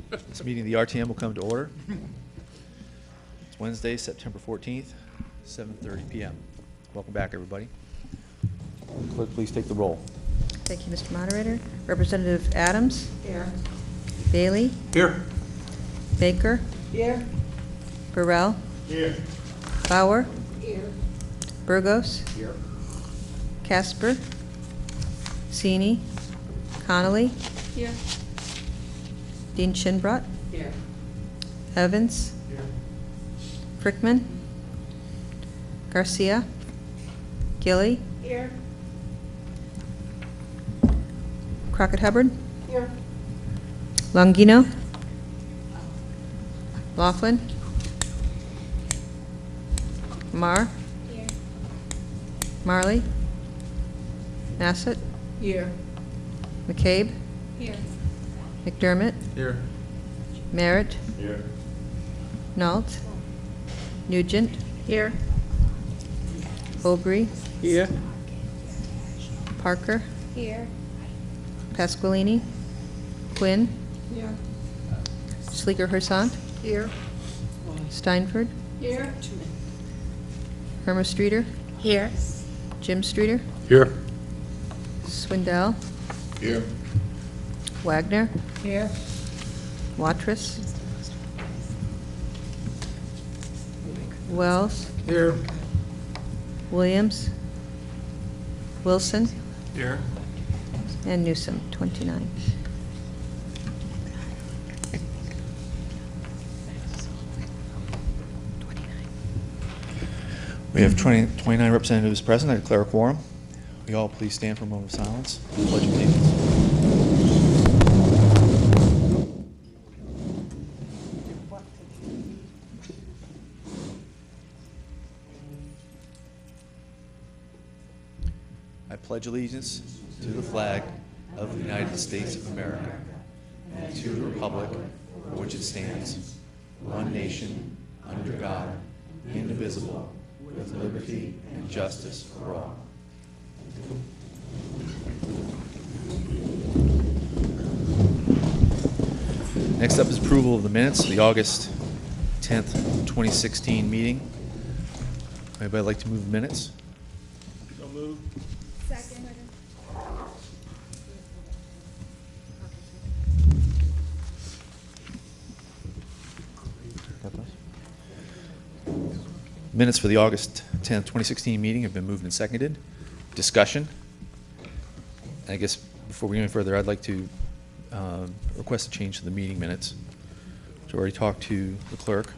This meeting of the RTM will come to order. It's Wednesday, September 14th, 7:30 p.m. Welcome back, everybody. Clerk, please take the roll. Thank you, Mr. Moderator. Representative Adams? Here. Bailey? Here. Baker? Here. Burrell? Here. Bauer? Here. Burgos? Here. Casper? Sini? Connolly? Here. Dean Chinbrot? Here. Evans? Here. Frickman? Garcia? Gilly? Here. Crockett Hubbard? Here. Longino? Laughlin? Marr? Here. Marley? Nassett? Here. McCabe? Here. McDermott? Here. Merritt? Here. Nault? Nugent? Here. Aubry? Here. Parker? Here. Pasqualini? Quinn? Here. Sleeker Hersant? Here. Steinford? Here. Irma Streeter? Here. Jim Streeter? Here. Swindell? Here. Wagner? Here. Watrous? Wells? Here. Williams? Wilson? Here. And Newsome, 29. We have 29 representatives present. I declare a quorum. We all please stand for a moment of silence. Pledge of allegiance. I pledge allegiance to the flag of the United States of America and to the republic for which it stands, one nation, under God, indivisible, with liberty and justice for all. Next up is approval of the minutes of the August 10th, 2016 meeting. Anybody like to move the minutes? So move. Second. Minutes for the August 10th, 2016 meeting have been moved and seconded. Discussion. I guess before we go any further, I'd like to request a change to the meeting minutes. So I already talked to the clerk.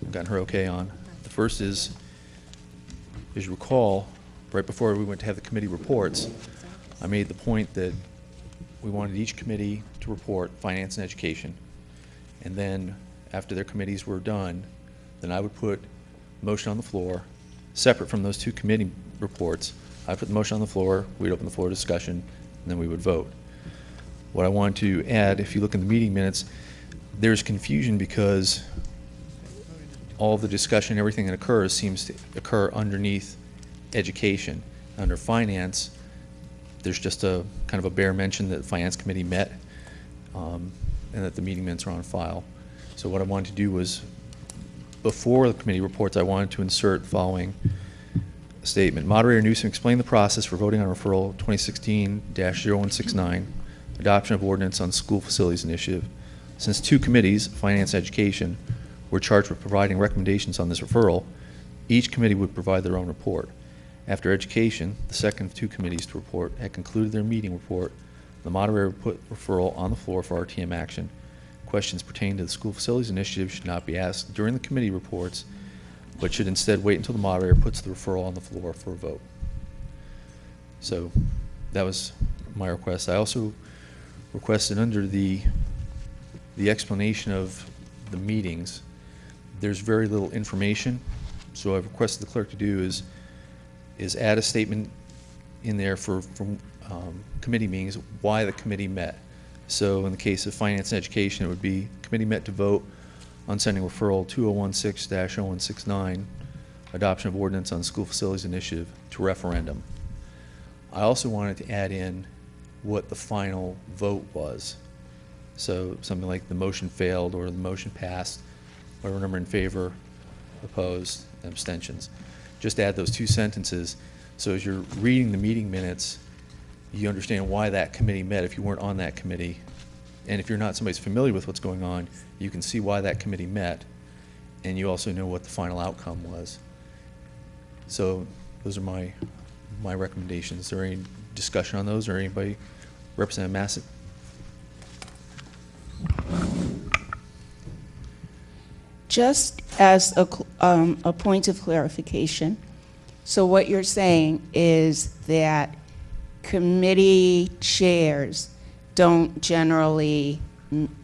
I've gotten her okay on. The first is, as you recall, right before we went to have the committee reports, I made the point that we wanted each committee to report finance and education. And then after their committees were done, then I would put motion on the floor, separate from those two committee reports. I put the motion on the floor, we'd open the floor to discussion, and then we would vote. What I want to add, if you look in the meeting minutes, there's confusion because all of the discussion, everything that occurs seems to occur underneath education. Under finance, there's just a kind of a bare mention that the finance committee met and that the meeting minutes are on file. So what I wanted to do was, before the committee reports, I wanted to insert the following statement. Moderator Newsome explained the process for voting on referral 2016-0169, adoption of ordinance on school facilities initiative. Since two committees, Finance and Education, were charged with providing recommendations on this referral, each committee would provide their own report. After Education, the second of two committees to report, had concluded their meeting report, the moderator would put referral on the floor for RTM action. Questions pertaining to the school facilities initiative should not be asked during the committee reports, but should instead wait until the moderator puts the referral on the floor for a vote. So that was my request. I also requested under the explanation of the meetings, there's very little information. So I've requested the clerk to do is add a statement in there for committee meetings, why the committee met. So in the case of finance and education, it would be committee met to vote on sending referral 2016-0169, adoption of ordinance on school facilities initiative, to referendum. I also wanted to add in what the final vote was. So something like the motion failed or the motion passed, whatever number in favor, opposed, and abstentions. Just add those two sentences, so as you're reading the meeting minutes, you understand why that committee met if you weren't on that committee. And if you're not somebody's familiar with what's going on, you can see why that committee met, and you also know what the final outcome was. So those are my recommendations. Is there any discussion on those, or anybody? Representative Massett? Just as a point of clarification, so what you're saying is that committee chairs don't generally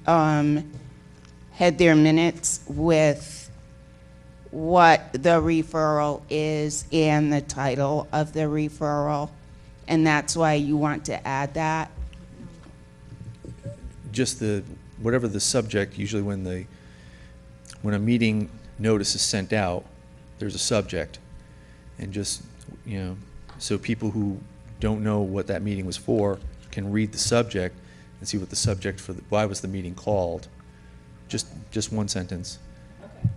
head their minutes with what the referral is and the title of the referral, and that's why you want to add that? Just whatever the subject, usually when a meeting notice is sent out, there's a subject. And just, so people who don't know what that meeting was for can read the subject and see what the subject why was the meeting called. Just one sentence. Okay.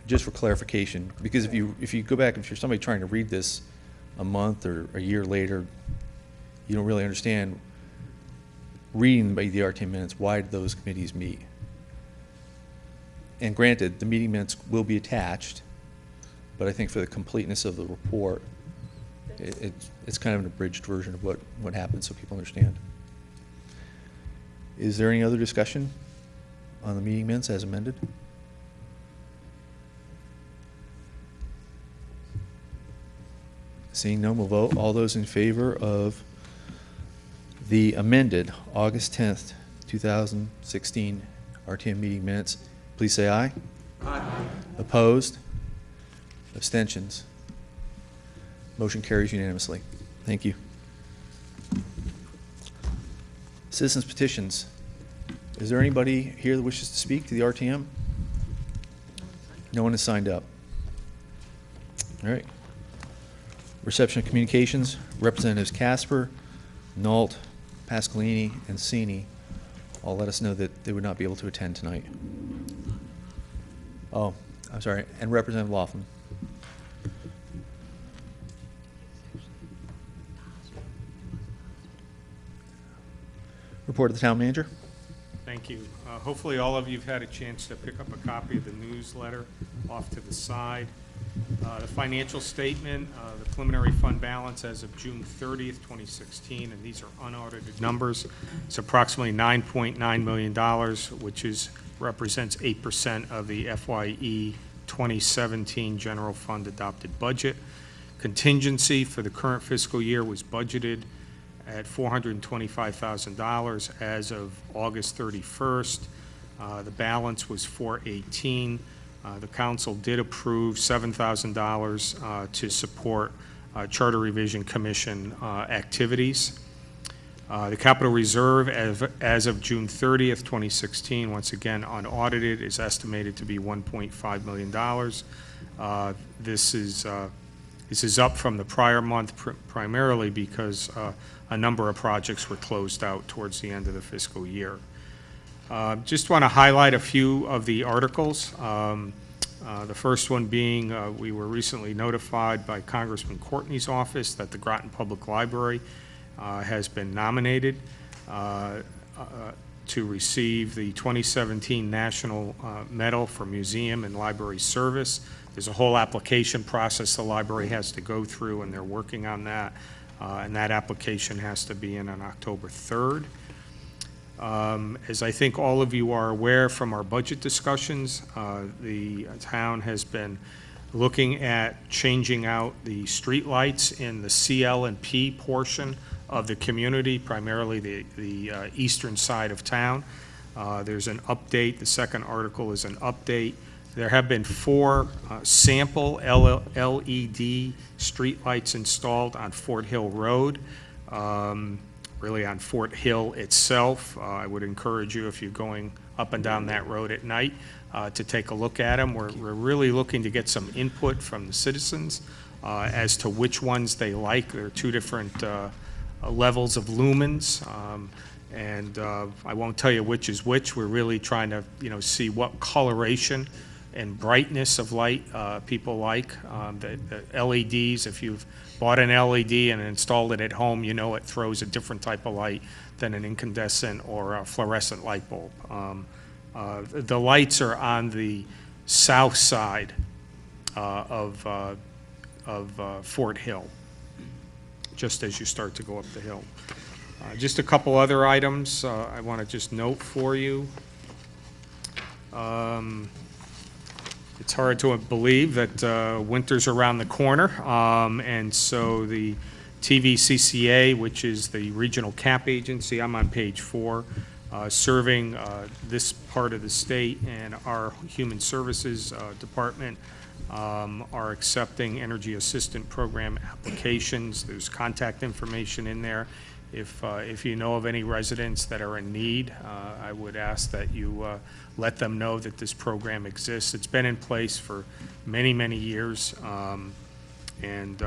Just for clarification, because if you go back, if you're somebody trying to read this a month or a year later, you don't really understand, reading by the RTM minutes, why did those committees meet? And granted, the meeting minutes will be attached, but I think for the completeness of the report, it's kind of an abridged version of what happened so people understand. Is there any other discussion on the meeting minutes as amended? Seeing none, we'll vote. All those in favor of the amended August 10th, 2016 RTM meeting minutes, please say aye. Aye. Opposed? Abstentions? Motion carries unanimously. Thank you. Citizens petitions. Is there anybody here that wishes to speak to the RTM? No one has signed up. All right. Reception of communications. Representatives Casper, Nault, Pasqualini, and Cini all let us know that they would not be able to attend tonight. Oh, I'm sorry, and Representative Laughlin. Report of the town manager. Thank you. Hopefully all of you have had a chance to pick up a copy of the newsletter off to the side. The financial statement, the preliminary fund balance as of June 30th, 2016, and these are unaudited numbers. It's approximately $9.9 million, which represents 8% of the FYE 2017 general fund adopted budget. Contingency for the current fiscal year was budgeted at $425,000 as of August 31st. The balance was $418,000. The council did approve $7,000 to support Charter Revision Commission activities. The capital reserve as of June 30th, 2016, once again unaudited, is estimated to be $1.5 million. This is up from the prior month primarily because a number of projects were closed out towards the end of the fiscal year. Just want to highlight a few of the articles. The first one being we were recently notified by Congressman Courtney's office that the Groton Public Library has been nominated to receive the 2017 National Medal for Museum and Library Service. There's a whole application process the library has to go through, and they're working on that. And that application has to be in on October 3rd. As I think all of you are aware from our budget discussions, the town has been looking at changing out the street lights in the CL and P portion of the community, primarily the eastern side of town. There's an update. The second article is an update. There have been 4 sample LED street lights installed on Fort Hill Road, really on Fort Hill itself. I would encourage you, if you're going up and down that road at night, to take a look at them. We're really looking to get some input from the citizens as to which ones they like. There are 2 different levels of lumens, And I won't tell you which is which. We're really trying to, see what coloration and brightness of light people like. The LEDs, if you've bought an LED and installed it at home, it throws a different type of light than an incandescent or a fluorescent light bulb. The lights are on the south side of Fort Hill, just as you start to go up the hill. Just a couple other items I want to just note for you. It's hard to believe that winter's around the corner, and so the TVCCA, which is the regional cap agency, I'm on page 4, serving this part of the state, and our Human Services Department are accepting Energy Assistant Program applications. There's contact information in there. If you know of any residents that are in need, I would ask that you let them know that this program exists. It's been in place for many, many years, and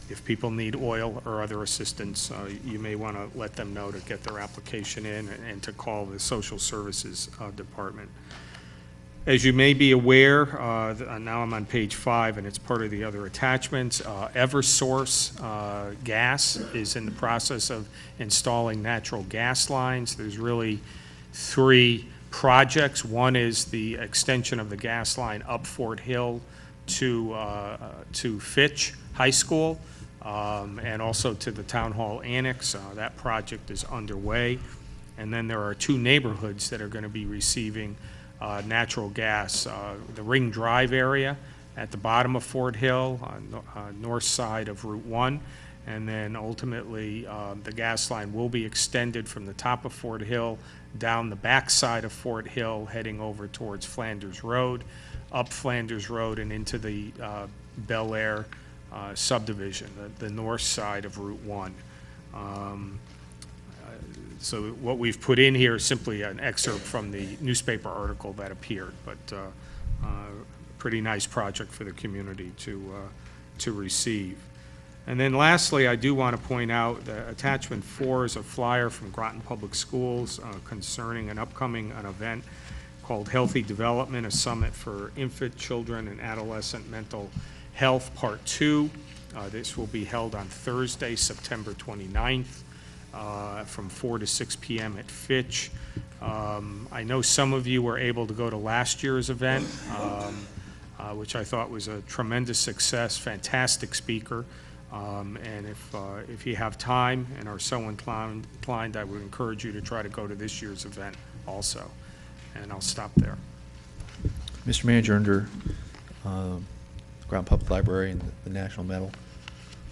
if people need oil or other assistance, you may want to let them know to get their application in and to call the Social Services Department. As you may be aware, now I'm on page 5, and it's part of the other attachments. Eversource Gas is in the process of installing natural gas lines. There's really 3 projects. One is the extension of the gas line up Fort Hill to Fitch High School, and also to the Town Hall Annex. That project is underway. And then there are 2 neighborhoods that are going to be receiving natural gas. The Ring Drive area at the bottom of Fort Hill, on north side of Route 1, and then ultimately the gas line will be extended from the top of Fort Hill down the back side of Fort Hill, heading over towards Flanders Road, up Flanders Road, and into the Bel Air subdivision, the north side of Route 1. So what we've put in here is simply an excerpt from the newspaper article that appeared, but pretty nice project for the community to receive. And then lastly, I do want to point out that attachment 4 is a flyer from Groton Public Schools concerning an event called Healthy Development, a summit for infant, children, and adolescent mental health, part 2. This will be held on Thursday, September 29th. From 4 to 6 p.m. at Fitch. I know some of you were able to go to last year's event, which I thought was a tremendous success, fantastic speaker. And if you have time and are so inclined, I would encourage you to try to go to this year's event also. And I'll stop there. Mr. Manager, under Groton Public Library and the National Medal,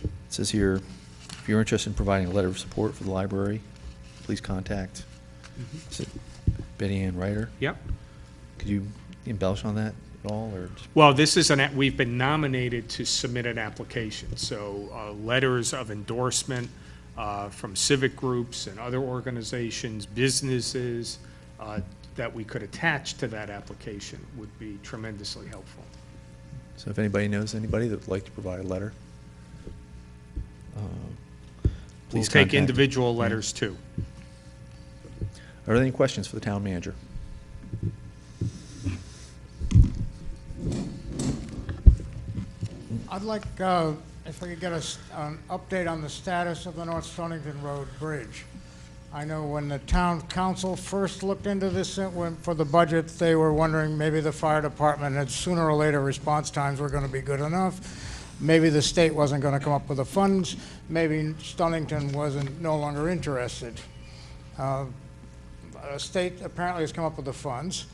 it says here, if you're interested in providing a letter of support for the library, please contact is it Betty Ann Ryder? Yep. Could you embellish on that at all? Or just... Well, this is we've been nominated to submit an application. So letters of endorsement from civic groups and other organizations, businesses that we could attach to that application would be tremendously helpful. So if anybody knows anybody that would like to provide a letter, We'll please take contact individual me. letters too. Are there any questions for the town manager? I'd like, if we could get an update on the status of the North Stonington Road Bridge. I know when the town council first looked into this for the budget, they were wondering maybe the fire department had sooner or later response times were going to be good enough. Maybe the state wasn't going to come up with the funds. Maybe Stonington wasn't no longer interested. The state apparently has come up with the funds.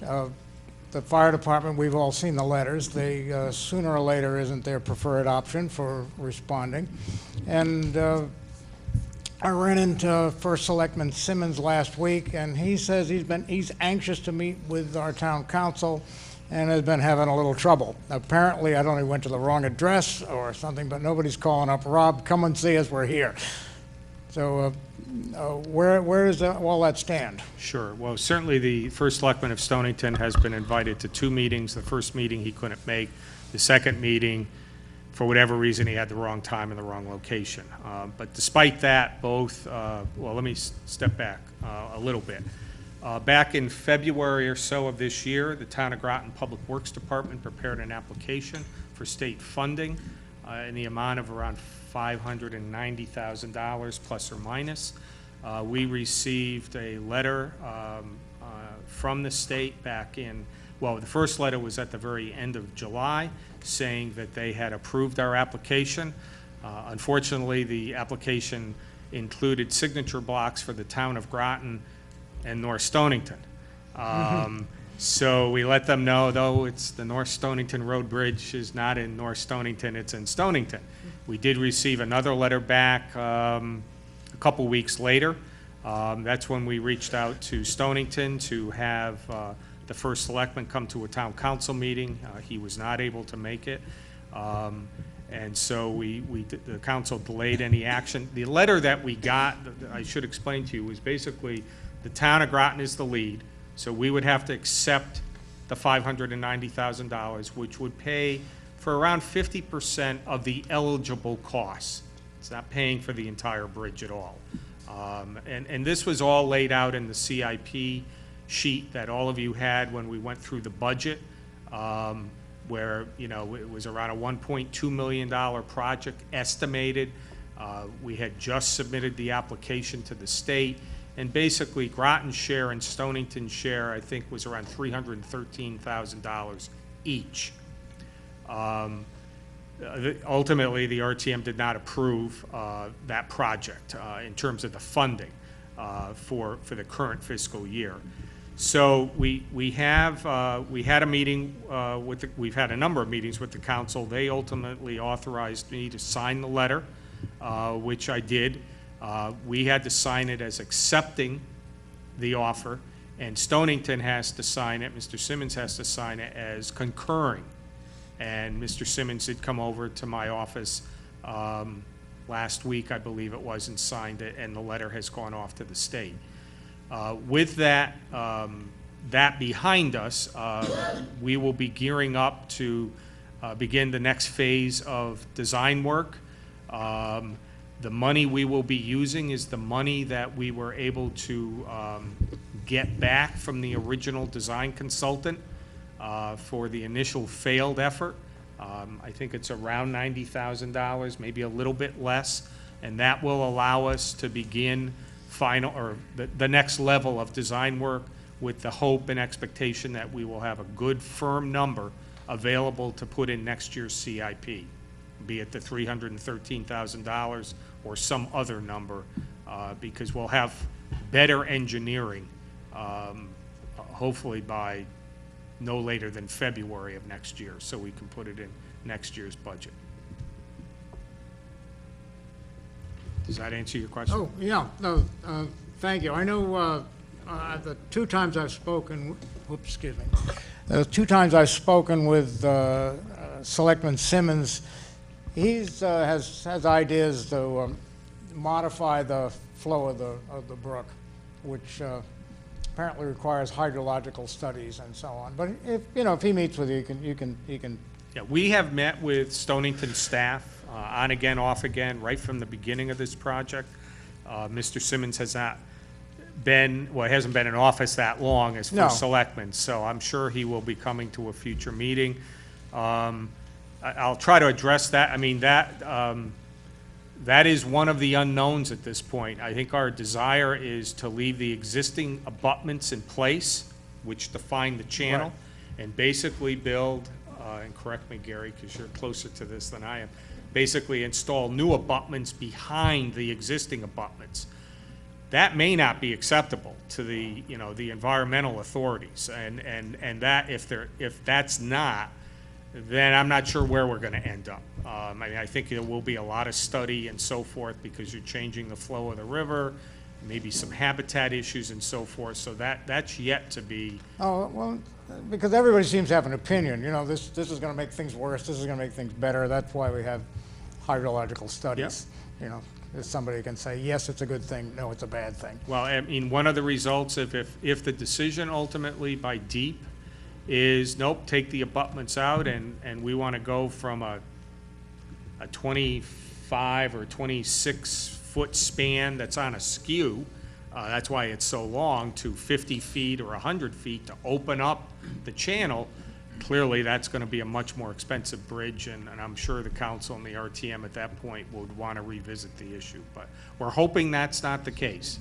The fire department, we've all seen the letters. They sooner or later isn't their preferred option for responding. And I ran into First Selectman Simmons last week, and he says he's anxious to meet with our town council and has been having a little trouble. Apparently, I don't know, he went to the wrong address or something, but nobody's calling up, Rob, come and see us, we're here. So where does all that stand? Sure. Well, certainly the First Selectman of Stonington has been invited to 2 meetings. The first meeting he couldn't make. The second meeting, for whatever reason, he had the wrong time and the wrong location. But despite that, both, well, let me step back a little bit. Back in February or so of this year, the Town of Groton Public Works Department prepared an application for state funding in the amount of around $590,000 plus or minus. We received a letter from the state back in, well, the first letter was at the very end of July saying that they had approved our application. Unfortunately, the application included signature blocks for the Town of Groton and North Stonington. So we let them know, though it's the North Stonington Road Bridge is not in North Stonington, it's in Stonington. We did receive another letter back a couple weeks later. That's when we reached out to Stonington to have the first selectman come to a town council meeting. He was not able to make it. And so the council delayed any action. The letter that we got, I should explain to you, was basically the Town of Groton is the lead, so we would have to accept the $590,000, which would pay for around 50% of the eligible costs. It's not paying for the entire bridge at all. And this was all laid out in the CIP sheet that all of you had when we went through the budget, where, you know, it was around a $1.2 million project estimated. We had just submitted the application to the state, and basically Groton's share and Stonington's share, I think, was around $313,000 each. Ultimately, the RTM did not approve that project in terms of the funding for the current fiscal year. So we had a meeting we've had a number of meetings with the council. They ultimately authorized me to sign the letter, which I did. We had to sign it as accepting the offer, and Stonington has to sign it, Mr. Simmons has to sign it as concurring. And Mr. Simmons did come over to my office last week, I believe it was, and signed it, and the letter has gone off to the state. With that, that behind us, we will be gearing up to begin the next phase of design work. The money we will be using is the money that we were able to get back from the original design consultant for the initial failed effort. I think it's around $90,000, maybe a little bit less, and that will allow us to begin the next level of design work with the hope and expectation that we will have a good firm number available to put in next year's CIP, be it the $313,000 or some other number, because we'll have better engineering, hopefully by no later than February of next year, so we can put it in next year's budget. Does that answer your question? Oh, yeah, no, thank you. I know the two times I've spoken, whoops, excuse me. The two times I've spoken with Selectman Simmons, he's has ideas to modify the flow of the brook, which apparently requires hydrological studies and so on. But if he meets with you, you can. Yeah, we have met with Stonington staff on again, off again, right from the beginning of this project. Mr. Simmons has not been, well, he hasn't been in office that long as first selectman, so I'm sure he will be coming to a future meeting. I'll try to address that. I mean, that is one of the unknowns at this point. I think our desire is to leave the existing abutments in place, which define the channel, right, and basically build, and correct me, Gary, because you're closer to this than I am, basically install new abutments behind the existing abutments. That may not be acceptable to the, the environmental authorities, and that if that's not, then I'm not sure where we're going to end up. I mean, I think there will be a lot of study and so forth because you're changing the flow of the river, maybe some habitat issues and so forth. So that's yet to be. Oh, well, because everybody seems to have an opinion. This is going to make things worse. This is going to make things better. That's why we have hydrological studies. Yep. Somebody can say, yes, it's a good thing. No, it's a bad thing. Well, I mean, one of the results, if the decision ultimately by DEEP is, nope, take the abutments out, and we want to go from a 25 or 26-foot span that's on a skew, that's why it's so long, to 50 feet or 100 feet to open up the channel, clearly that's going to be a much more expensive bridge, and I'm sure the council and the RTM at that point would want to revisit the issue. But we're hoping that's not the case.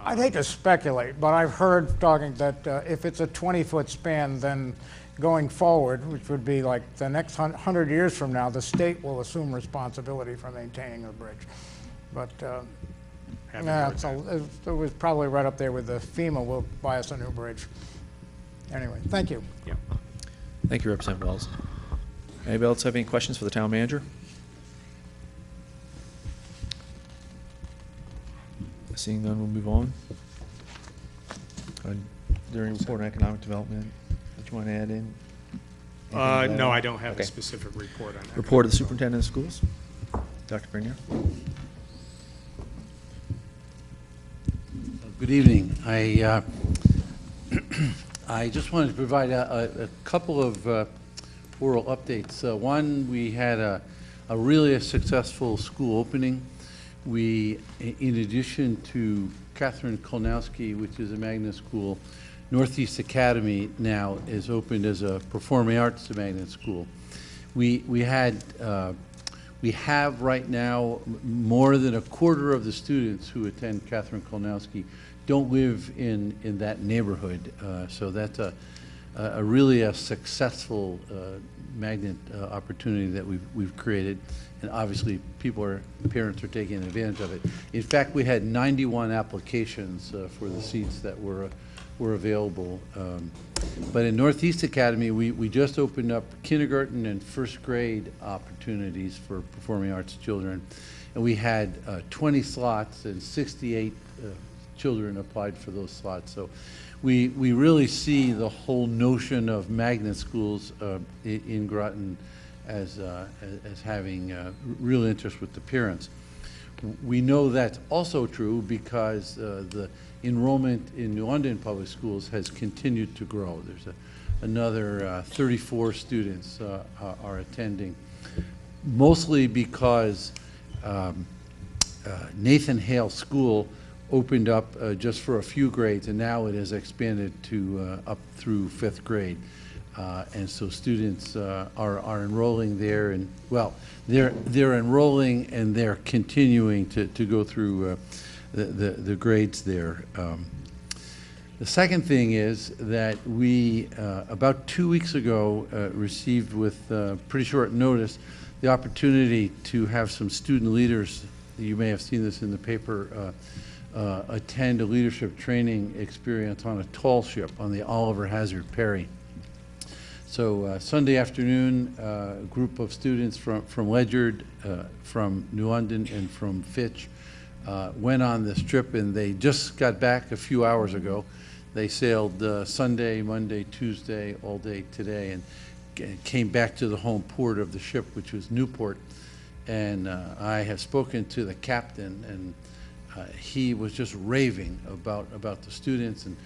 I'd hate to speculate, but I've heard talking that if it's a 20-foot span, then going forward, which would be like the next 100 years from now, the state will assume responsibility for maintaining the bridge. But Haven't yeah, heard that. it was probably right up there with the FEMA will buy us a new bridge. Anyway, thank you. Yeah. Thank you, Representative Wells. Anybody else have any questions for the town manager? Seeing none, we'll move on. During report on economic development, what you want to add in? Anything No, to I add? don't have Okay. a specific report on that. Report of the superintendent of schools, Dr. Graner. Good evening. I just wanted to provide a couple of oral updates. One, we had a really successful school opening. We, in addition to Catherine Kolnowski, which is a magnet school, Northeast Academy now is opened as a performing arts magnet school. We have right now more than a quarter of the students who attend Catherine Kolnowski don't live in that neighborhood. So that's a really successful magnet opportunity that we've created. And obviously parents are taking advantage of it. In fact, we had 91 applications for the seats that were available. But in Northeast Academy, we just opened up kindergarten and first grade opportunities for performing arts children. And we had 20 slots and 68 children applied for those slots. So we really see the whole notion of magnet schools in Groton as having real interest with the parents. We know that's also true because the enrollment in New London Public Schools has continued to grow. There's another 34 students are attending, mostly because Nathan Hale School opened up just for a few grades, and now it has expanded to up through 5th grade. And so students are enrolling there, and well, they're enrolling and they're continuing to go through the grades there. The second thing is that we about 2 weeks ago received with pretty short notice the opportunity to have some student leaders. You may have seen this in the paper. Attend a leadership training experience on a tall ship on the Oliver Hazard Perry. So Sunday afternoon, a group of students from Ledyard, from New London, and from Fitch went on this trip, and they just got back a few hours ago. They sailed Sunday, Monday, Tuesday, all day today, and came back to the home port of the ship, which was Newport. And I have spoken to the captain, and he was just raving about the students and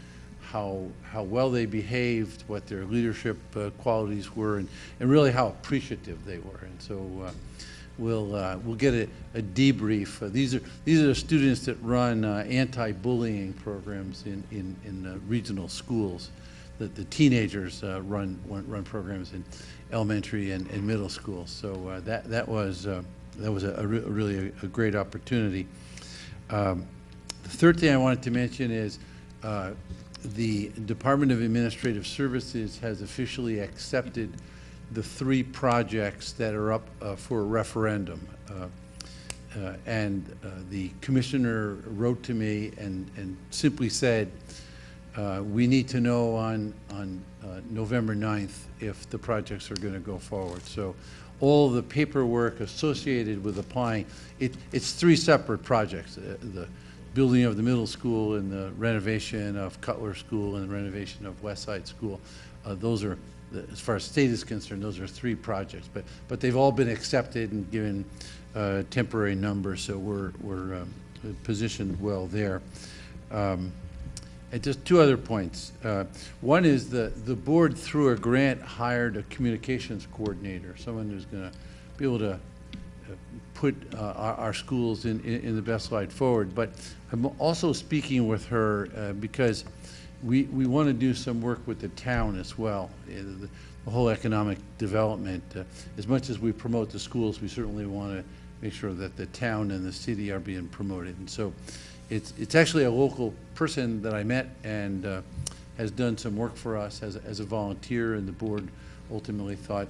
how well they behaved, what their leadership qualities were, and really how appreciative they were. And so we'll get a debrief. These are the students that run anti-bullying programs in regional schools. The teenagers run programs in elementary and middle schools. So that was really a great opportunity. The third thing I wanted to mention is the Department of Administrative Services has officially accepted the 3 projects that are up for a referendum. And the commissioner wrote to me and simply said, we need to know on November 9th if the projects are going to go forward. So all the paperwork associated with applying, it's 3 separate projects. The building of the middle school and the renovation of Cutler School and the renovation of West Side School. Those are, as far as state is concerned, those are 3 projects. But they've all been accepted and given temporary numbers, so we're positioned well there. And just 2 other points. One is the board, through a grant, hired a communications coordinator, someone who's going to be able to put our schools in the best light forward. But I'm also speaking with her because we want to do some work with the town as well. The whole economic development. As much as we promote the schools, we certainly want to make sure that the town and the city are being promoted. And so it's actually a local person that I met and has done some work for us as a volunteer, and the board ultimately thought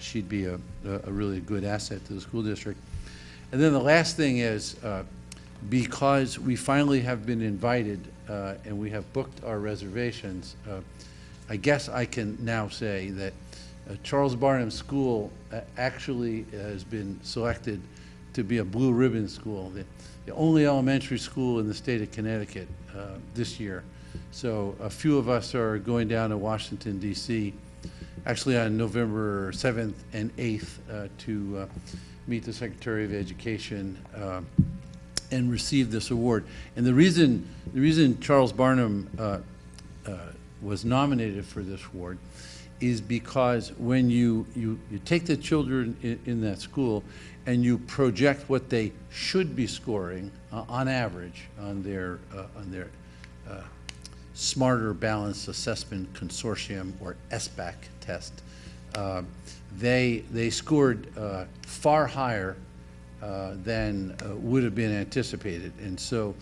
she'd be a really good asset to the school district. And then the last thing is, because we finally have been invited and we have booked our reservations, I guess I can now say that Charles Barnum School actually has been selected to be a blue ribbon school, the only elementary school in the state of Connecticut this year. So a few of us are going down to Washington, D.C., actually on November 7th and 8th to meet the Secretary of Education and receive this award. And the reason Charles Barnum was nominated for this award is because when you take the children in that school and you project what they should be scoring on average on their Smarter Balanced Assessment Consortium, or SBAC test, they scored far higher than would have been anticipated. And so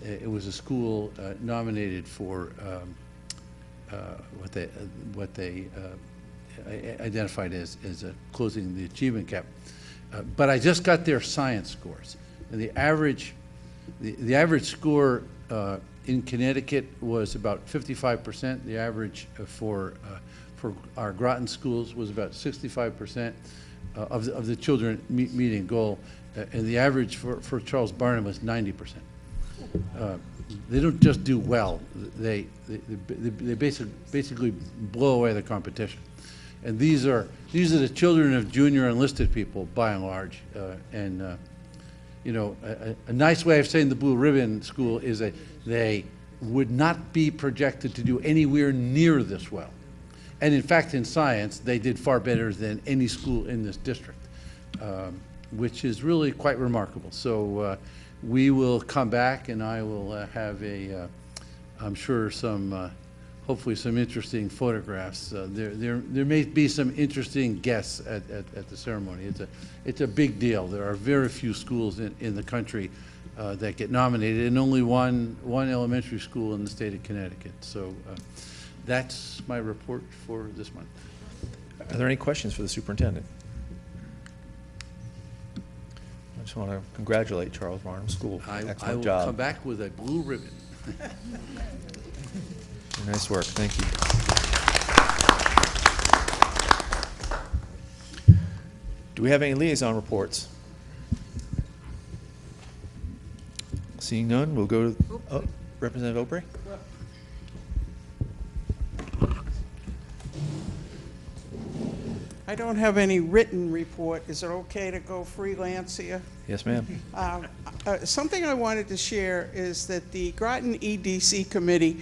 it was a school nominated for what they identified as closing the achievement gap. But I just got their science scores, and the average score in Connecticut was about 55%. The average for our Groton schools was about 65% of the children meeting goal, and the average for Charles Barnum was 90%. They don't just do well; they basically blow away the competition. And these are the children of junior enlisted people, by and large. You know, a nice way of saying the blue ribbon school is that they would not be projected to do anywhere near this well. And in fact, in science, they did far better than any school in this district, which is really quite remarkable. So we will come back, and I will have I'm sure hopefully some interesting photographs. There may be some interesting guests at the ceremony. It's a big deal. There are very few schools in the country that get nominated, and only one elementary school in the state of Connecticut. So that's my report for this month. Are there any questions for the superintendent? I just want to congratulate Charles Barnum School. I Excellent will job. come back with a blue ribbon. Nice work. Thank you. Do we have any liaison reports? Seeing none, we'll go to Representative Aubrey. I don't have any written report. Is it okay to go freelance here? Yes, ma'am. Something I wanted to share is that the Groton EDC committee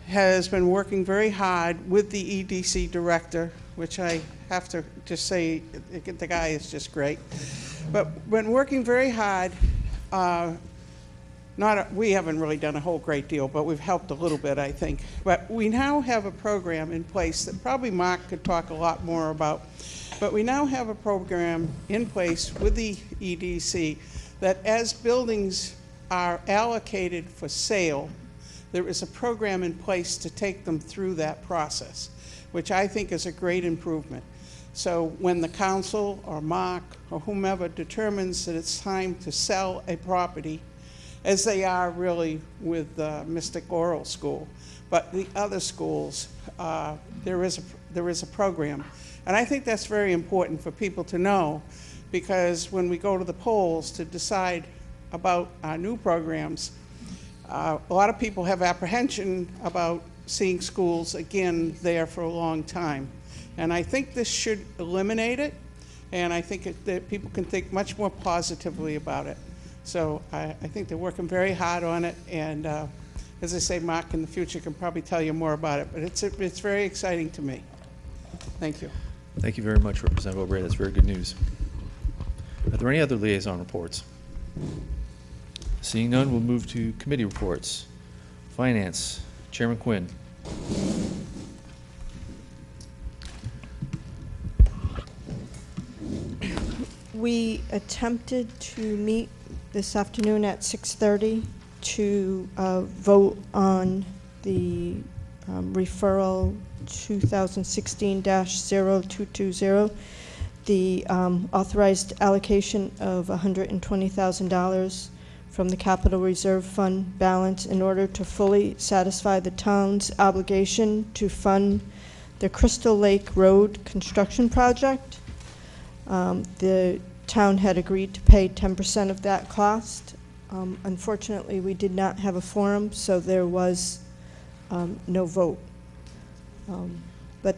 has been working very hard with the EDC director, which I have to just say, the guy is just great. But been working very hard. We haven't really done a whole great deal, but we've helped a little bit, I think. But we now have a program in place that probably Mark could talk a lot more about. But we now have a program in place with the EDC that as buildings are allocated for sale, there is a program in place to take them through that process, which I think is a great improvement. So when the council or Mark or whomever determines that it's time to sell a property, as they are really with Mystic Oral School, but the other schools, there is a program. And I think that's very important for people to know, because when we go to the polls to decide about our new programs, a lot of people have apprehension about seeing schools again there for a long time. And I think this should eliminate it, and I think that people can think much more positively about it. So I think they're working very hard on it, and as I say, Mark in the future can probably tell you more about it, but it's very exciting to me. Thank you. Thank you very much, Representative Aubrey. That's very good news. Are there any other liaison reports? Seeing none, we'll move to committee reports. Finance, Chairman Quinn. We attempted to meet this afternoon at 6:30 to vote on the referral 2016-0220, the authorized allocation of $120,000 from the Capital Reserve Fund balance in order to fully satisfy the town's obligation to fund the Crystal Lake Road construction project. The town had agreed to pay 10% of that cost. Unfortunately, we did not have a forum, so there was no vote. But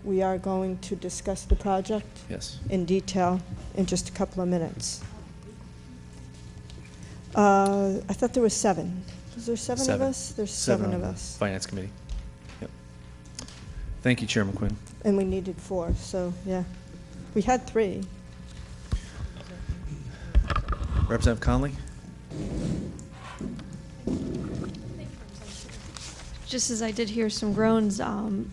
we are going to discuss the project Yes. in detail in just a couple of minutes. I thought there was 7. Was there 7 of Seven. us? There's 7 of on us. Finance Committee. Yep. Thank you, Chairman Quinn. And we needed 4, so yeah. We had 3. Representative Conley? Just as I did hear some groans,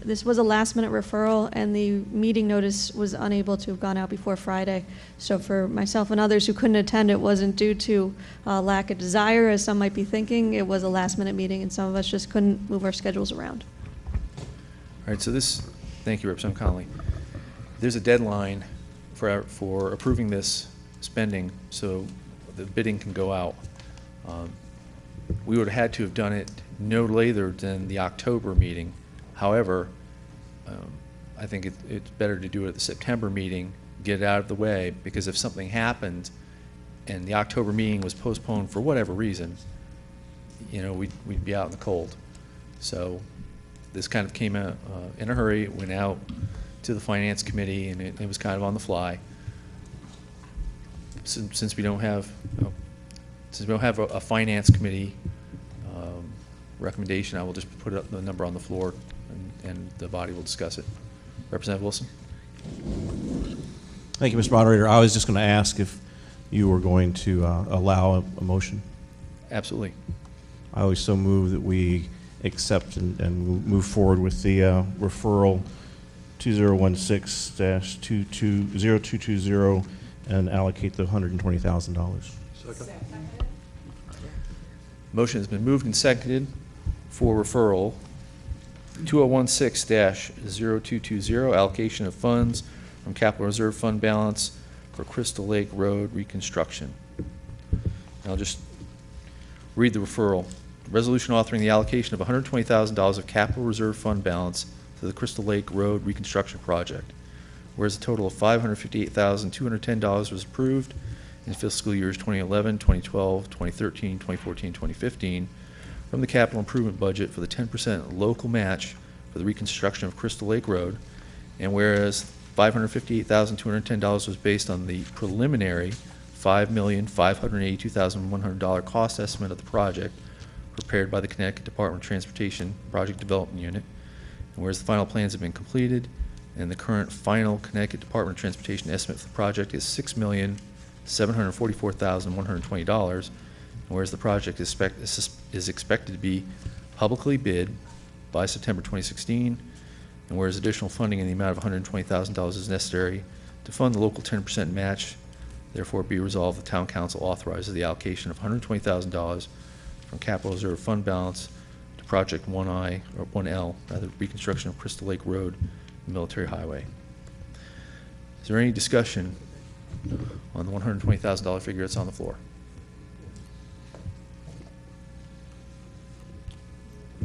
this was a last-minute referral, and the meeting notice was unable to have gone out before Friday. So for myself and others who couldn't attend, it wasn't due to lack of desire, as some might be thinking. It was a last-minute meeting, and some of us just couldn't move our schedules around. All right, so thank you, Representative Conley. There's a deadline for approving this spending, so the bidding can go out. We would have had to have done it no later than the October meeting. However, I think it's better to do it at the September meeting, get it out of the way, because if something happened and the October meeting was postponed for whatever reason, we'd be out in the cold. So this kind of came out in a hurry. It went out to the Finance Committee, and it was kind of on the fly. Since we don't have a Finance Committee recommendation, I will just put up the number on the floor, and the body will discuss it. Representative Wilson? Thank you, Mr. Moderator. I was just going to ask if you were going to allow a motion. Absolutely. I always so move that we accept and move forward with the referral 2016-0220 and allocate the $120,000. Motion has been moved and seconded for referral 2016-0220, allocation of funds from Capital Reserve Fund balance for Crystal Lake Road reconstruction. And I'll just read the referral. Resolution authoring the allocation of $120,000 of Capital Reserve Fund balance to the Crystal Lake Road reconstruction project, whereas a total of $558,210 was approved in fiscal years 2011, 2012, 2013, 2014, 2015 from the capital improvement budget for the 10% local match for the reconstruction of Crystal Lake Road, and whereas $558,210 was based on the preliminary $5,582,100 cost estimate of the project prepared by the Connecticut Department of Transportation Project Development Unit, and whereas the final plans have been completed and the current final Connecticut Department of Transportation estimate for the project is $6,744,120, and whereas the project is expected to be publicly bid by September 2016, and whereas additional funding in the amount of $120,000 is necessary to fund the local 10% match, therefore be resolved the Town Council authorizes the allocation of $120,000 from Capital Reserve Fund balance to Project 1I, or 1L, rather, reconstruction of Crystal Lake Road and Military Highway. Is there any discussion on the $120,000 figure that's on the floor?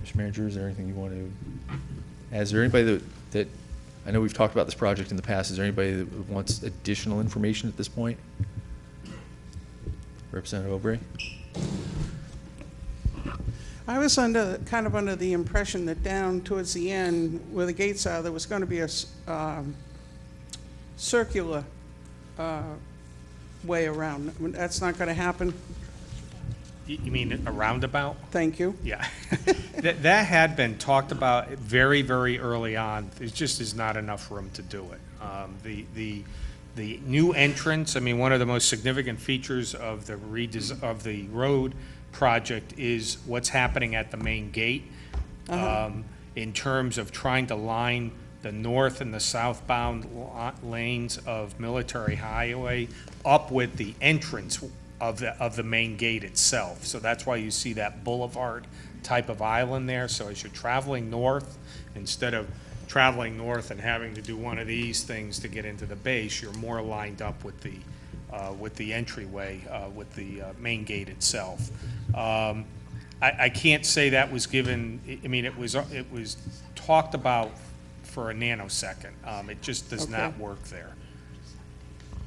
Mr. Manager, is there anything you want to add? Is there anybody that I know we've talked about this project in the past, is there anybody that wants additional information at this point? Representative Aubrey? I was kind of under the impression that down towards the end, where the gates are, there was going to be a circular way around. That's not going to happen? You mean a roundabout? Thank you. Yeah. That had been talked about very, very early on. There just is not enough room to do it. The new entrance, I mean, one of the most significant features of the road project is what's happening at the main gate in terms of trying to line the north and the southbound lanes of Military Highway up with the entrance of the main gate itself. So that's why you see that boulevard type of island there. So as you're traveling north, instead of traveling north and having to do one of these things to get into the base, you're more lined up with the entryway, with the main gate itself. I can't say that was given, I mean, it was talked about for a nanosecond. It just does not work there.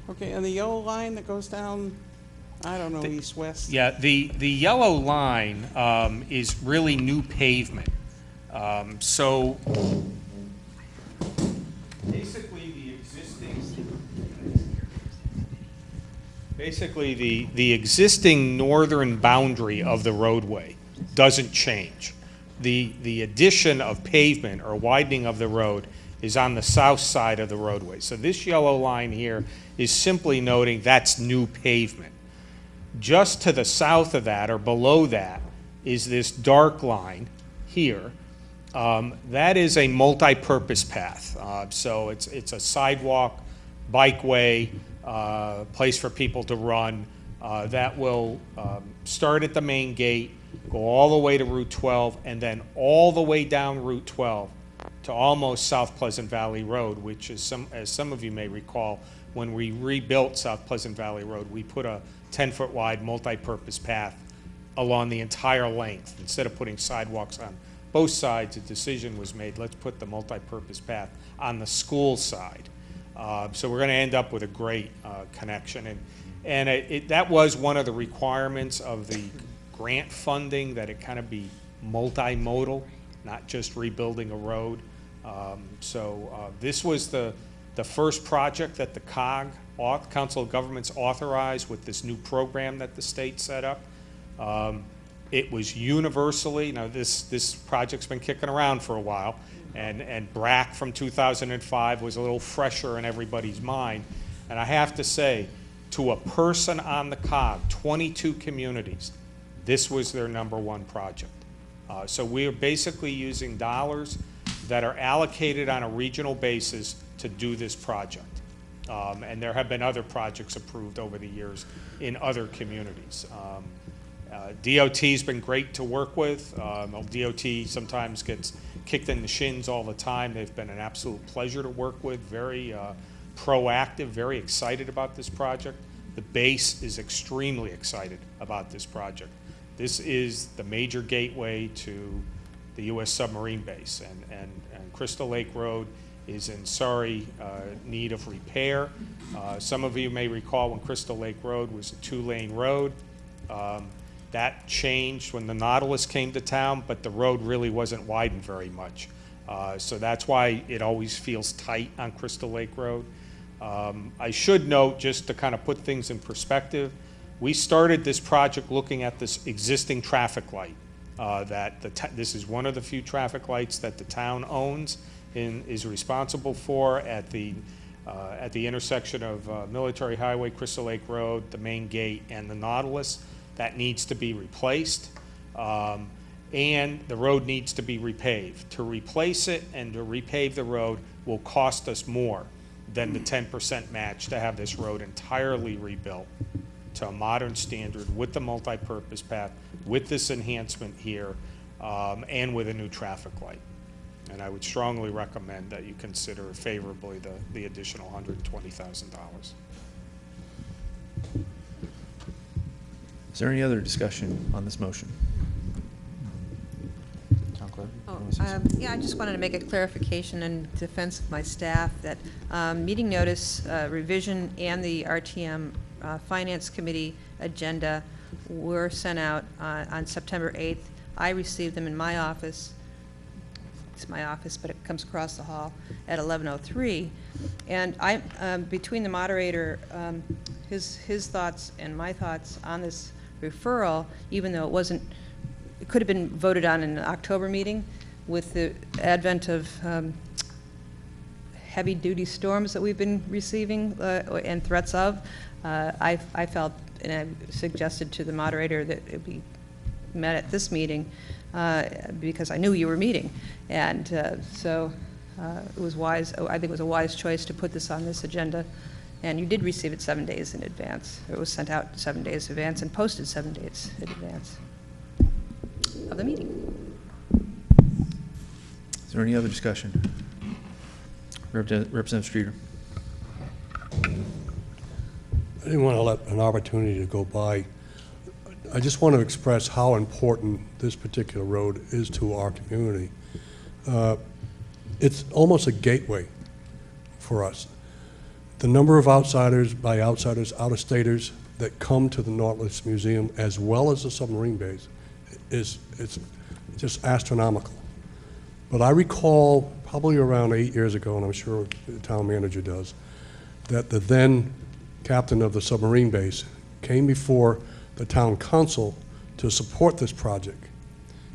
Okay, and the yellow line that goes down, I don't know, east-west? Yeah, the yellow line is really new pavement. So basically the existing northern boundary of the roadway doesn't change. The addition of pavement or widening of the road is on the south side of the roadway. So this yellow line here is simply noting that's new pavement. Just to the south of that or below that is this dark line here. That is a multi-purpose path. So it's a sidewalk, bikeway, place for people to run that will start at the main gate, go all the way to Route 12, and then all the way down Route 12 to almost South Pleasant Valley Road, which is, as some of you may recall, when we rebuilt South Pleasant Valley Road, we put a 10-foot wide multi-purpose path along the entire length. Instead of putting sidewalks on both sides, a decision was made, let's put the multi-purpose path on the school side. So we're going to end up with a great connection. And that was one of the requirements of the grant funding, that it kind of be multimodal, not just rebuilding a road. This was the first project that the COG, Council of Governments, authorized with this new program that the state set up. It was universally, now this project's been kicking around for a while, and BRAC from 2005 was a little fresher in everybody's mind. And I have to say, to a person on the COG, 22 communities, this was their #1 project. So we are basically using dollars that are allocated on a regional basis to do this project. And there have been other projects approved over the years in other communities. DOT's been great to work with. DOT sometimes gets kicked in the shins all the time. They've been an absolute pleasure to work with, very proactive, very excited about this project. The base is extremely excited about this project. This is the major gateway to the U.S. submarine base, and Crystal Lake Road is in sorry need of repair. Some of you may recall when Crystal Lake Road was a 2-lane road. That changed when the Nautilus came to town, but the road really wasn't widened very much. So that's why it always feels tight on Crystal Lake Road. I should note, just to kind of put things in perspective, we started this project looking at this existing traffic light. This is one of the few traffic lights that the town owns and is responsible for at the intersection of Military Highway, Crystal Lake Road, the main gate, and the Nautilus. That needs to be replaced, and the road needs to be repaved. To replace it and to repave the road will cost us more than the 10% match to have this road entirely rebuilt to a modern standard with the multi-purpose path, with this enhancement here, and with a new traffic light. And I would strongly recommend that you consider favorably the additional $120,000. Is there any other discussion on this motion? Town Clerk? Oh, yeah, I just wanted to make a clarification in defense of my staff that meeting notice revision and the RTM Finance Committee agenda were sent out on September 8th. I received them in my office. It's my office, but it comes across the hall at 11:03. And I, between the moderator, his thoughts and my thoughts on this referral, even though it could have been voted on in an October meeting, with the advent of heavy-duty storms that we've been receiving and threats of, I felt, and I suggested to the moderator that it be met at this meeting because I knew you were meeting. And so it was wise, I think it was a wise choice to put this on this agenda. And you did receive it 7 days in advance. It was sent out 7 days in advance and posted 7 days in advance of the meeting. Is there any other discussion? Representative Streeter. I didn't want to let an opportunity to go by. I just want to express how important this particular road is to our community. It's almost a gateway for us. The number of outsiders, by outsiders, out-of-staters that come to the Nautilus Museum as well as the submarine base it's just astronomical. But I recall probably around 8 years ago, and I'm sure the town manager does, that the then captain of the submarine base came before the town council to support this project.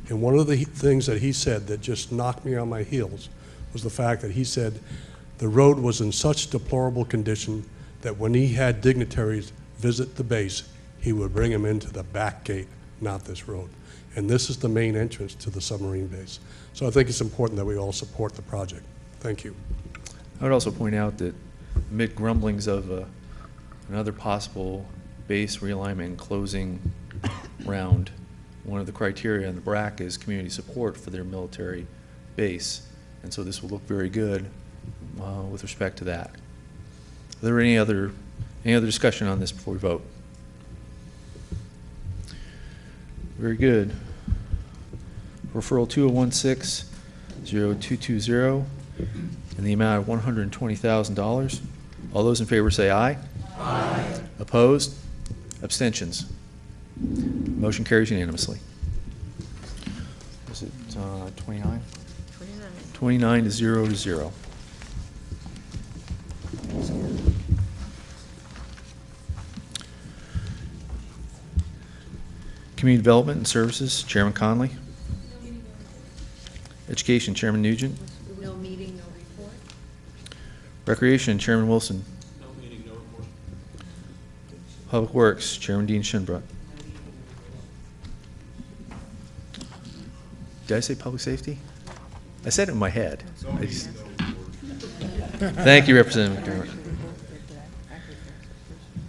And one of the things that he said that just knocked me on my heels was the fact that he said the road was in such deplorable condition that when he had dignitaries visit the base, he would bring them into the back gate, not this road. And this is the main entrance to the submarine base. So I think it's important that we all support the project. Thank you. I would also point out that amid grumblings of another possible base realignment and closing round, one of the criteria in the BRAC is community support for their military base. And so this will look very good with respect to that. Are there any other discussion on this before we vote? Very good. Referral 2016-0220 in the amount of $120,000. All those in favor say aye. Aye. Opposed? Abstentions? Motion carries unanimously. Is it 29? 29 to 0. Community Development and Services, Chairman Conley. Education, Chairman Nugent. No meeting, no report. Recreation, Chairman Wilson. No meeting, no report. Public Works, Chairman Dean Shinbrook. Did I say Public Safety? I said it in my head. Thank you, Representative McDermott.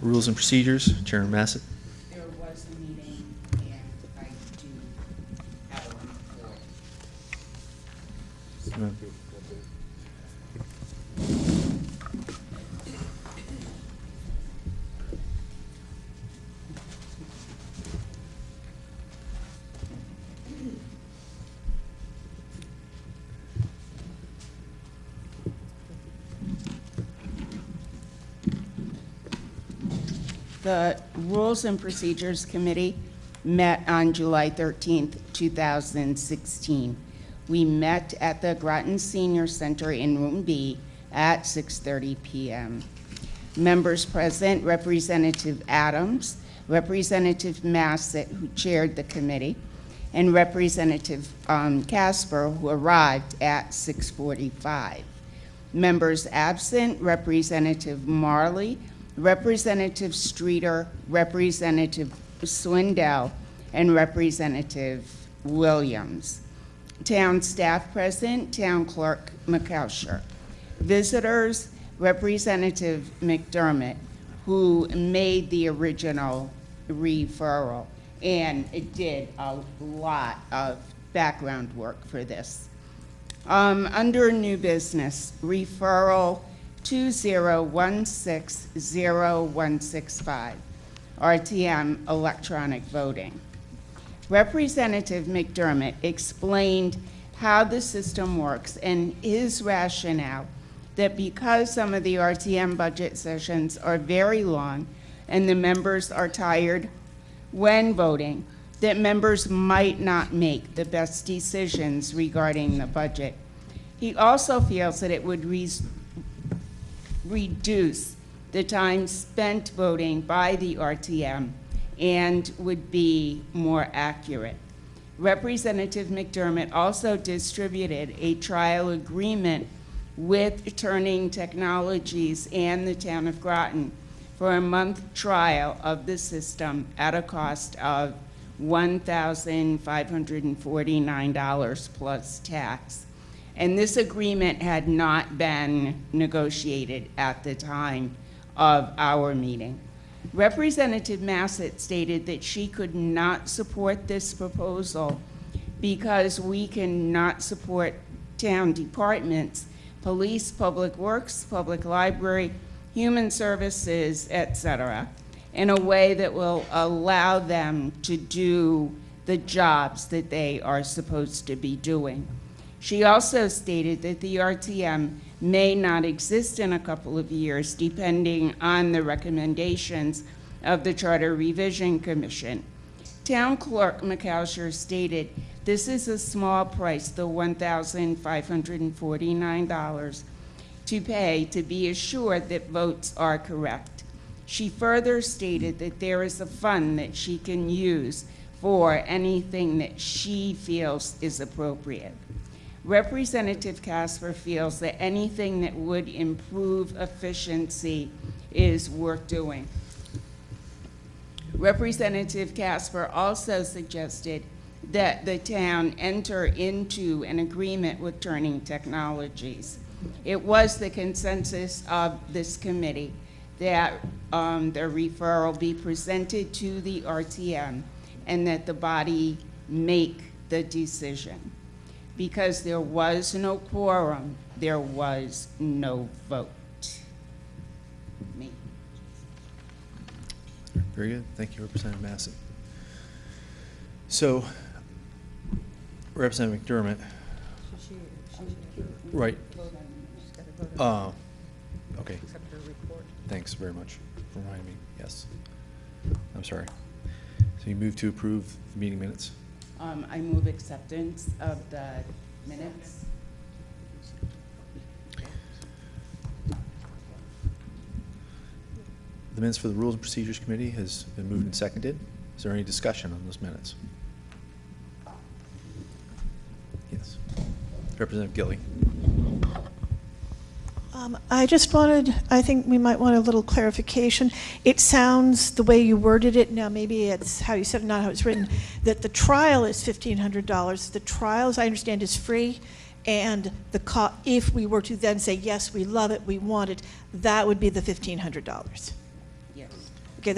Rules and Procedures, Chairman Massett. There was a meeting, and I do have a report. The Rules and Procedures Committee met on July 13th, 2016. We met at the Groton Senior Center in Room B at 6:30 p.m. Members present, Representative Adams, Representative Massett, who chaired the committee, and Representative Casper, who arrived at 6:45. Members absent, Representative Marley, Representative Streeter, Representative Swindell, and Representative Williams. Town staff present, Town Clerk McCousher. Visitors, Representative McDermott, who made the original referral and did a lot of background work for this. Under new business, referral 20160165, RTM electronic voting. Representative McDermott explained how the system works and his rationale that because some of the RTM budget sessions are very long and the members are tired when voting, that members might not make the best decisions regarding the budget. He also feels that it would reduce the time spent voting by the RTM and would be more accurate. Representative McDermott also distributed a trial agreement with Turning Technologies and the town of Groton for a month trial of the system at a cost of $1,549 plus tax. And this agreement had not been negotiated at the time of our meeting. Representative Massett stated that she could not support this proposal because we cannot support town departments, police, public works, public library, human services, etc., in a way that will allow them to do the jobs that they are supposed to be doing. She also stated that the RTM may not exist in a couple of years, depending on the recommendations of the Charter Revision Commission. Town Clerk McAllister stated, "This is a small price, the $1,549, to pay to be assured that votes are correct." She further stated that there is a fund that she can use for anything that she feels is appropriate. Representative Casper feels that anything that would improve efficiency is worth doing. Representative Casper also suggested that the town enter into an agreement with Turning Technologies. It was the consensus of this committee that the referral be presented to the RTM and that the body make the decision. Because there was no quorum, there was no vote. Me. Very good. Thank you, Representative Massey. So, Representative McDermott. Right. Okay. Thanks very much for reminding me. Yes. I'm sorry. So you move to approve the meeting minutes? I move acceptance of the minutes. The minutes for the Rules and Procedures Committee has been moved and seconded. Is there any discussion on those minutes? Yes. Representative Gilly. I just wanted, I think we might want a little clarification. It sounds, the way you worded it, now maybe it's how you said it, not how it's written, that the trial is $1,500. The trial, as I understand, is free, and the if we were to then say, yes, we love it, we want it, that would be the $1,500. Yes. Okay,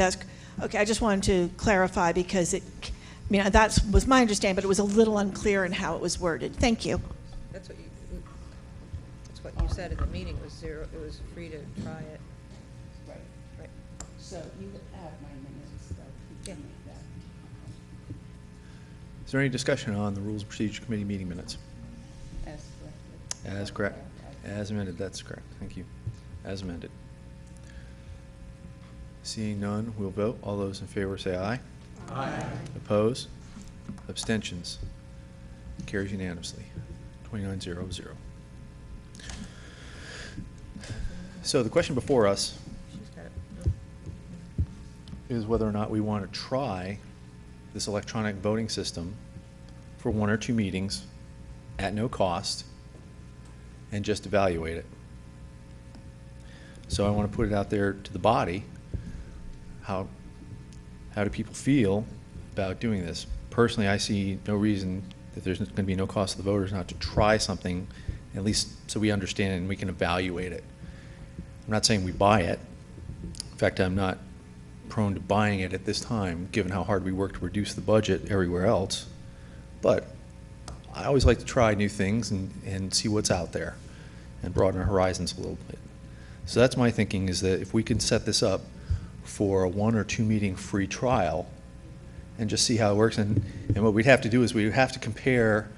okay. I just wanted to clarify because it, I mean, that was my understanding, but it was a little unclear in how it was worded. Thank you. That's what you said at the meeting, was zero, it was free to try it. Right. Right. So you have my minutes, so you can make that. Is there any discussion on the Rules and Procedures Committee meeting minutes? As corrected. As correct. As amended, that's correct. Thank you. As amended. Seeing none, we'll vote. All those in favor say aye. Aye. Oppose? Abstentions? Carries unanimously. 29-0-0. So the question before us is whether or not we want to try this electronic voting system for 1 or 2 meetings at no cost and just evaluate it. So I want to put it out there to the body. How do people feel about doing this? Personally, I see no reason that there's going to be no cost to the voters not to try something, at least so we understand it and we can evaluate it. I'm not saying we buy it. In fact, I'm not prone to buying it at this time, given how hard we work to reduce the budget everywhere else. But I always like to try new things and see what's out there and broaden our horizons a little bit. So that's my thinking, is that if we can set this up for a 1 or 2 meeting free trial and just see how it works, and what we'd have to do is we'd have to compare,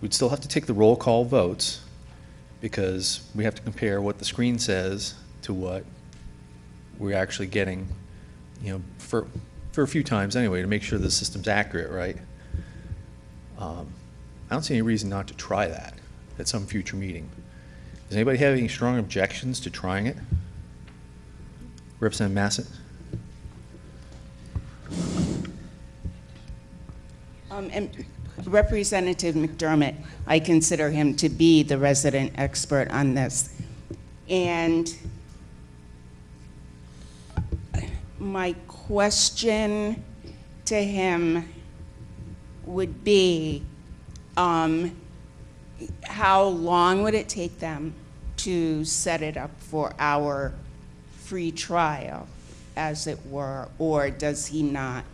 we'd still have to take the roll call votes, because we have to compare what the screen says to what we're actually getting, you know, for a few times anyway, to make sure the system's accurate, right? I don't see any reason not to try that at some future meeting. Does anybody have any strong objections to trying it? Representative Massett? And Representative McDermott, I consider him to be the resident expert on this. And my question to him would be, how long would it take them to set it up for our free trial, as it were, or does he not?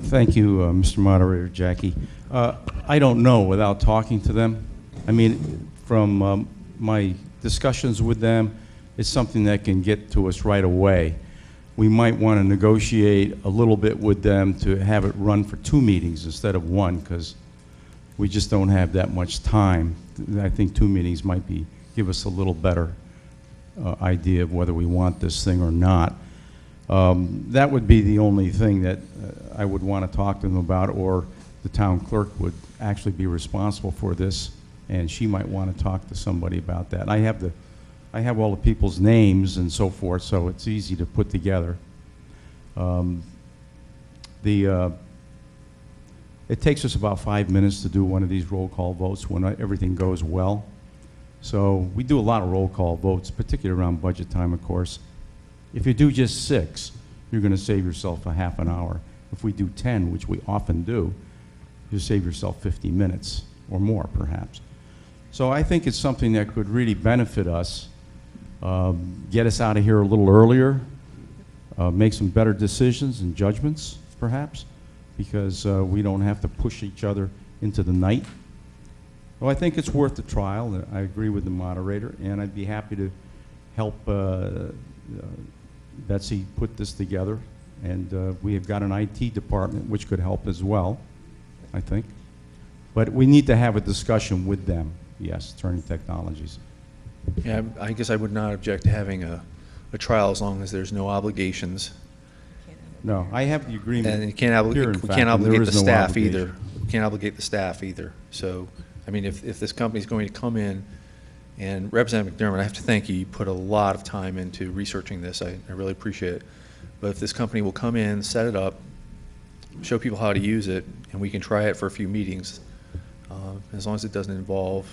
Thank you, Mr. Moderator, Jackie. I don't know without talking to them. I mean, from my discussions with them, it's something that can get to us right away. We might want to negotiate a little bit with them to have it run for 2 meetings instead of 1, because we just don't have that much time. I think 2 meetings might give us a little better idea of whether we want this thing or not. That would be the only thing that I would want to talk to them about, or the town clerk would actually be responsible for this, and she might want to talk to somebody about that. I have all the people's names and so forth, so it's easy to put together. It takes us about 5 minutes to do one of these roll call votes when everything goes well. So we do a lot of roll call votes, particularly around budget time, of course. If you do just 6, you're going to save yourself a half an hour. If we do 10, which we often do, you save yourself 50 minutes or more, perhaps. So I think it's something that could really benefit us, get us out of here a little earlier, make some better decisions and judgments, perhaps, because we don't have to push each other into the night. Well, I think it's worth the trial. I agree with the moderator, and I'd be happy to help Betsy put this together. And we have got an IT department which could help as well, I think. But we need to have a discussion with them, yes, Turning Technologies. Yeah, I guess I would not object to having a trial as long as there's no obligations. No, I have the agreement. And we can't obligate the staff either. We can't obligate the staff either. So, I mean, if this company's going to come in, and Representative McDermott, I have to thank you. You put a lot of time into researching this. I really appreciate it. But if this company will come in, set it up, show people how to use it, and we can try it for a few meetings, as long as it doesn't involve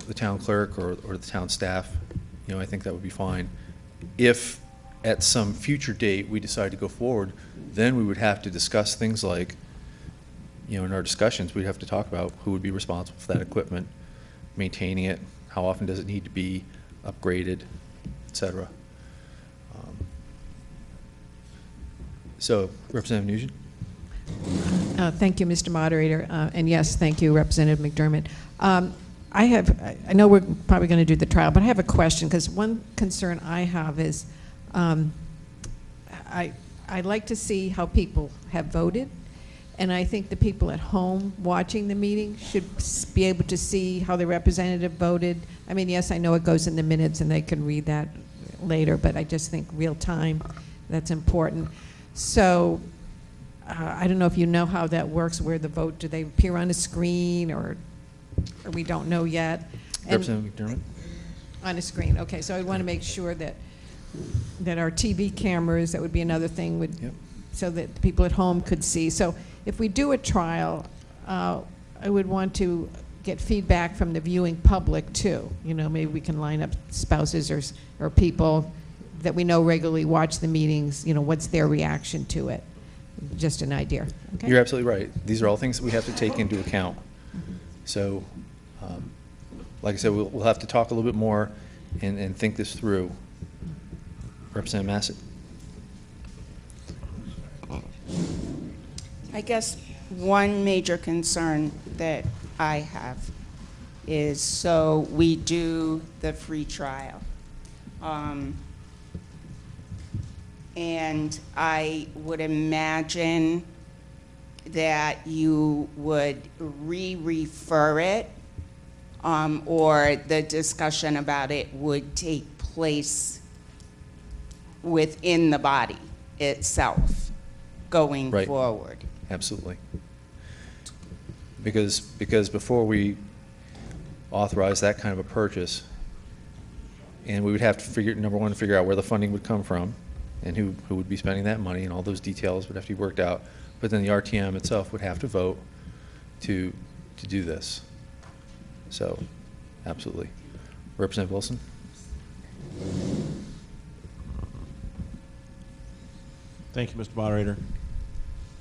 the town clerk or the town staff, I think that would be fine. If at some future date we decide to go forward, then we would have to discuss things like, in our discussions, we'd have to talk about who would be responsible for that equipment, maintaining it, how often does it need to be upgraded, et cetera. So, Representative Nugent? Thank you, Mr. Moderator. And yes, thank you, Representative McDermott. I know we're probably going to do the trial, but I have a question, because one concern I have is I'd like to see how people have voted, and I think the people at home watching the meeting should be able to see how the representative voted. I mean, yes, I know it goes in the minutes and they can read that later, but I just think real time, that's important. So I don't know if you know how that works, where the vote, do they appear on a screen, or we don't know yet? Representative McDermott? On a screen, okay. So I want to make sure that our TV cameras, that would be another thing, would, yep, so that the people at home could see. So if we do a trial, I would want to get feedback from the viewing public too. Maybe we can line up spouses or people that we know regularly watch the meetings, what's their reaction to it. Just an idea. Okay? You're absolutely right. These are all things that we have to take into account. So, like I said, we'll have to talk a little bit more and think this through. Representative Massett. I guess one major concern that I have is, so we do the free trial. And I would imagine that you would re-refer it, or the discussion about it would take place within the body itself going Right. forward. Absolutely. Because before we authorize that kind of a purchase, and we would have to figure out where the funding would come from, and who would be spending that money, and all those details would have to be worked out. But then the RTM itself would have to vote to do this. So, absolutely. Representative Wilson? Thank you, Mr. Moderator.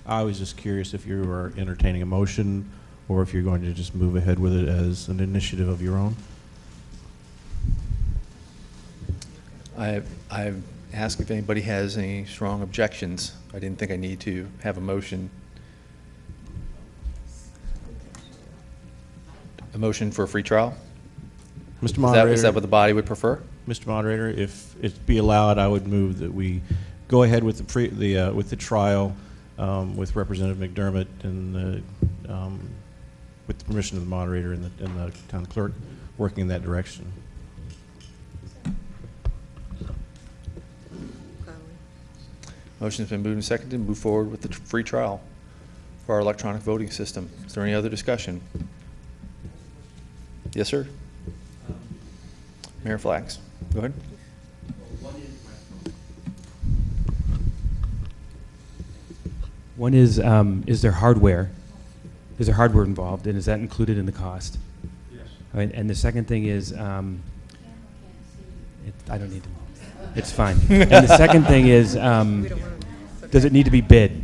I was just curious if you were entertaining a motion or if you're going to just move ahead with it as an initiative of your own. I've asked if anybody has any strong objections. I didn't think I need to have a motion. A motion for a free trial? Mr. Moderator. Is that what the body would prefer? Mr. Moderator, if it be allowed, I would move that we go ahead with the trial with Representative McDermott and with the permission of the moderator and the town clerk working in that direction. Motion's been moved and seconded to move forward with the free trial for our electronic voting system. Is there any other discussion? Yes, sir. Mayor Flax, go ahead. One is there hardware? Is there hardware involved, and is that included in the cost? Yes. And the second thing is, I don't need to. It's fine. And the second thing is, does it need to be bid?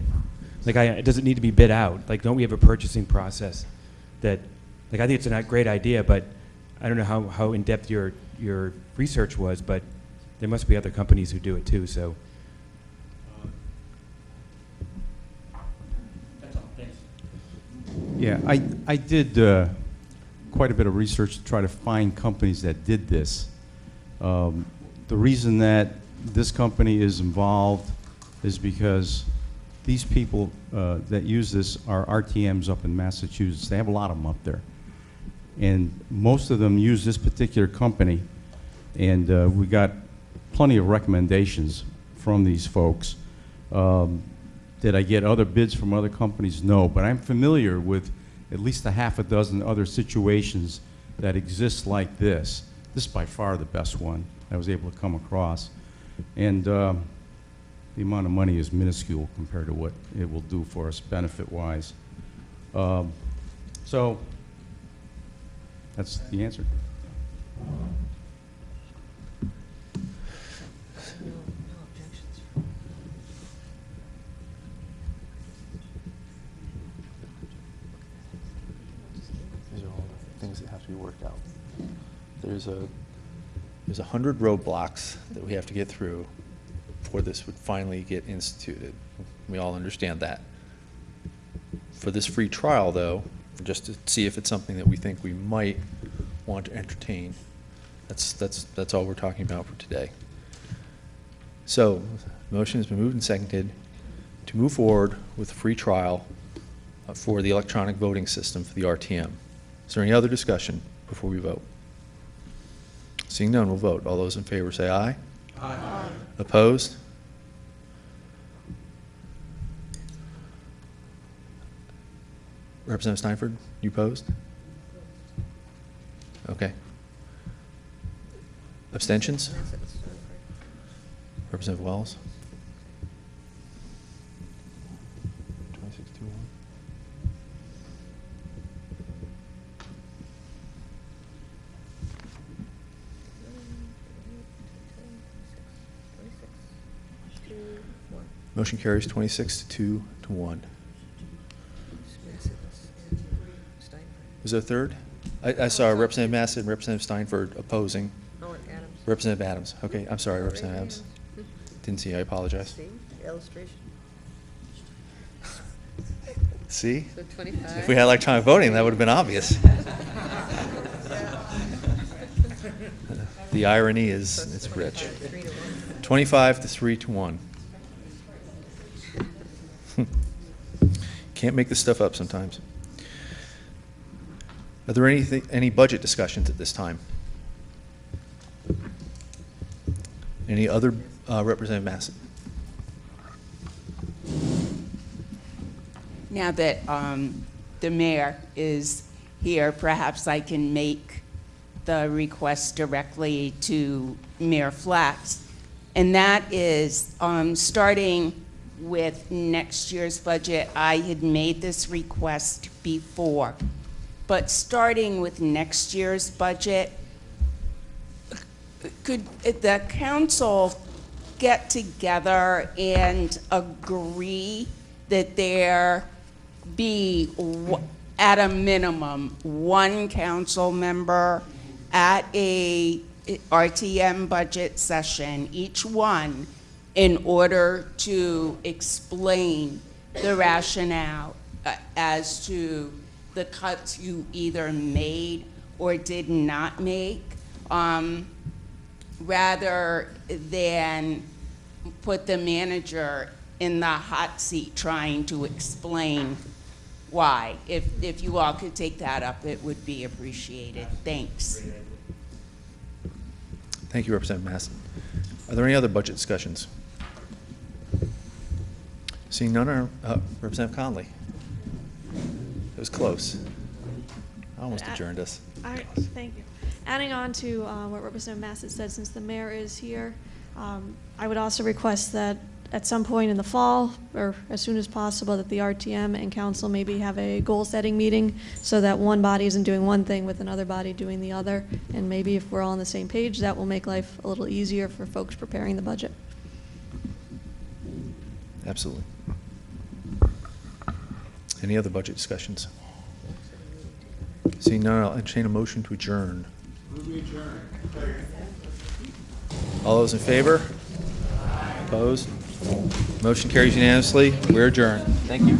Like, does it need to be bid out? Like, don't we have a purchasing process that, like, I think it's a great idea, but I don't know how in depth your research was, but there must be other companies who do it too. So. Yeah, I did quite a bit of research to try to find companies that did this. The reason that this company is involved is because these people that use this are RTMs up in Massachusetts. They have a lot of them up there. And most of them use this particular company. And we got plenty of recommendations from these folks. Did I get other bids from other companies? No, but I'm familiar with at least a half a dozen other situations that exist like this. This is by far the best one I was able to come across. And the amount of money is minuscule compared to what it will do for us benefit-wise. So that's the answer. These are all things that have to be worked out. There's 100 roadblocks that we have to get through before this would finally get instituted. We all understand that. For this free trial, though, just to see if it's something that we think we might want to entertain, that's all we're talking about for today. So, motion has been moved and seconded to move forward with a free trial for the electronic voting system for the RTM. Is there any other discussion before we vote? Seeing none, we'll vote. All those in favor say aye. Aye. Opposed? Representative Steinford, you opposed? Okay. Abstentions? Representative Wells? 26-1. Motion carries 26-2-1. Was there a third? I saw Representative Massett and Representative Steinford opposing. Oh, and Adams. Representative Adams. Okay, I'm sorry, Representative Adams. Didn't see, I apologize. See, illustration. See? So 25. If we had electronic voting, that would have been obvious. The irony is, it's rich. 25-3-1. Can't make this stuff up sometimes. Are there any budget discussions at this time? Any other Representative Massett? Now that the mayor is here, perhaps I can make the request directly to Mayor Flax And that is, starting with next year's budget, I had made this request before. But starting with next year's budget, could the council get together and agree that there be, at a minimum, one council member at a RTM budget session, each one, in order to explain the rationale as to the cuts you either made or did not make, rather than put the manager in the hot seat trying to explain why. If you all could take that up, it would be appreciated. Thanks. Thank you, Representative Masson. Are there any other budget discussions? Seeing none, Representative Conley. It was close. I almost adjourned us. Thank you. Adding on to what Representative Masson said, since the mayor is here, I would also request that at some point in the fall, or as soon as possible, that the RTM and council maybe have a goal-setting meeting so that one body isn't doing one thing with another body doing the other. And maybe if we're all on the same page, that will make life a little easier for folks preparing the budget. Absolutely. Any other budget discussions? Seeing none, I'll entertain a motion to adjourn. All those in favor? Opposed? Motion carries unanimously. We're adjourned. Thank you.